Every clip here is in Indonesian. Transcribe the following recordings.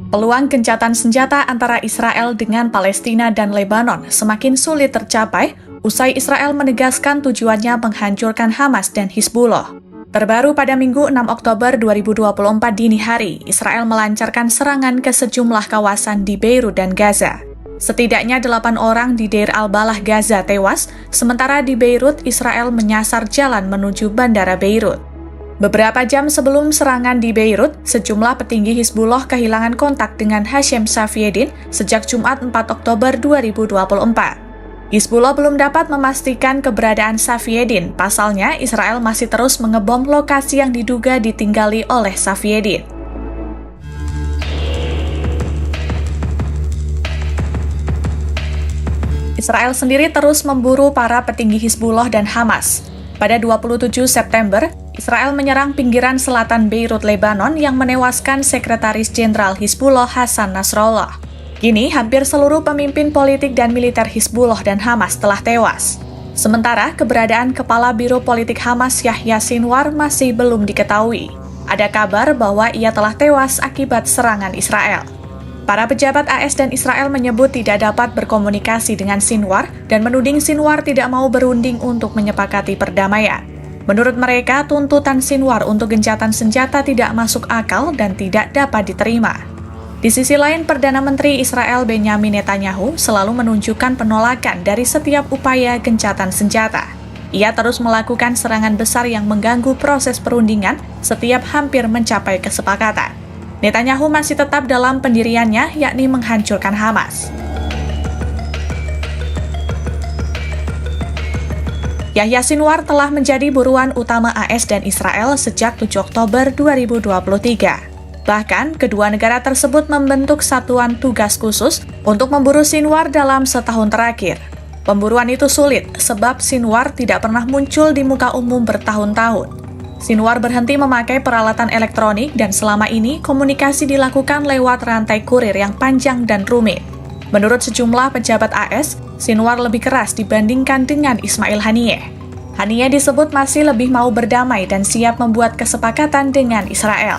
Peluang gencatan senjata antara Israel dengan Palestina dan Lebanon semakin sulit tercapai usai Israel menegaskan tujuannya menghancurkan Hamas dan Hizbullah. Terbaru pada Minggu 6 Oktober 2024 dini hari, Israel melancarkan serangan ke sejumlah kawasan di Beirut dan Gaza. Setidaknya 8 orang di Deir al-Balah, Gaza tewas, sementara di Beirut, Israel menyasar jalan menuju Bandara Beirut. Beberapa jam sebelum serangan di Beirut, sejumlah petinggi Hizbullah kehilangan kontak dengan Hashem Safieddin sejak Jumat 4 Oktober 2024. Hizbullah belum dapat memastikan keberadaan Safieddin, pasalnya Israel masih terus mengebom lokasi yang diduga ditinggali oleh Safieddin. Israel sendiri terus memburu para petinggi Hizbullah dan Hamas. Pada 27 September, Israel menyerang pinggiran selatan Beirut, Lebanon yang menewaskan Sekretaris Jenderal Hizbullah Hassan Nasrallah. Kini, hampir seluruh pemimpin politik dan militer Hizbullah dan Hamas telah tewas. Sementara, keberadaan Kepala Biro Politik Hamas Yahya Sinwar masih belum diketahui. Ada kabar bahwa ia telah tewas akibat serangan Israel. Para pejabat AS dan Israel menyebut tidak dapat berkomunikasi dengan Sinwar dan menuding Sinwar tidak mau berunding untuk menyepakati perdamaian. Menurut mereka, tuntutan Sinwar untuk gencatan senjata tidak masuk akal dan tidak dapat diterima. Di sisi lain, Perdana Menteri Israel Benyamin Netanyahu selalu menunjukkan penolakan dari setiap upaya gencatan senjata. Ia terus melakukan serangan besar yang mengganggu proses perundingan setiap hampir mencapai kesepakatan. Netanyahu masih tetap dalam pendiriannya, yakni menghancurkan Hamas. Yahya Sinwar telah menjadi buruan utama AS dan Israel sejak 7 Oktober 2023. Bahkan, kedua negara tersebut membentuk satuan tugas khusus untuk memburu Sinwar dalam setahun terakhir. Pemburuan itu sulit, sebab Sinwar tidak pernah muncul di muka umum bertahun-tahun. Sinwar berhenti memakai peralatan elektronik dan selama ini komunikasi dilakukan lewat rantai kurir yang panjang dan rumit. Menurut sejumlah pejabat AS, Sinwar lebih keras dibandingkan dengan Ismail Haniyeh. Haniyeh disebut masih lebih mau berdamai dan siap membuat kesepakatan dengan Israel.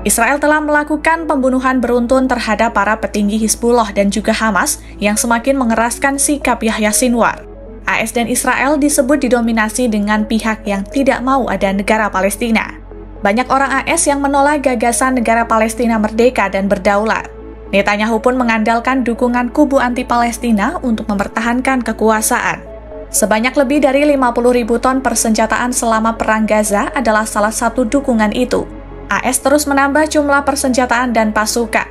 Israel telah melakukan pembunuhan beruntun terhadap para petinggi Hizbullah dan juga Hamas yang semakin mengeraskan sikap Yahya Sinwar. AS dan Israel disebut didominasi dengan pihak yang tidak mau ada negara Palestina. Banyak orang AS yang menolak gagasan negara Palestina merdeka dan berdaulat. Netanyahu pun mengandalkan dukungan kubu anti-Palestina untuk mempertahankan kekuasaan. Sebanyak lebih dari 50.000 ton persenjataan selama Perang Gaza adalah salah satu dukungan itu. AS terus menambah jumlah persenjataan dan pasukan.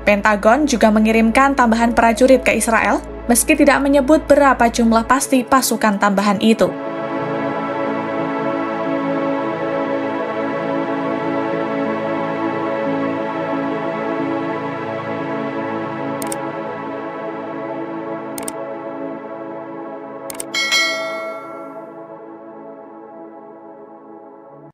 Pentagon juga mengirimkan tambahan prajurit ke Israel, meski tidak menyebut berapa jumlah pasti pasukan tambahan itu.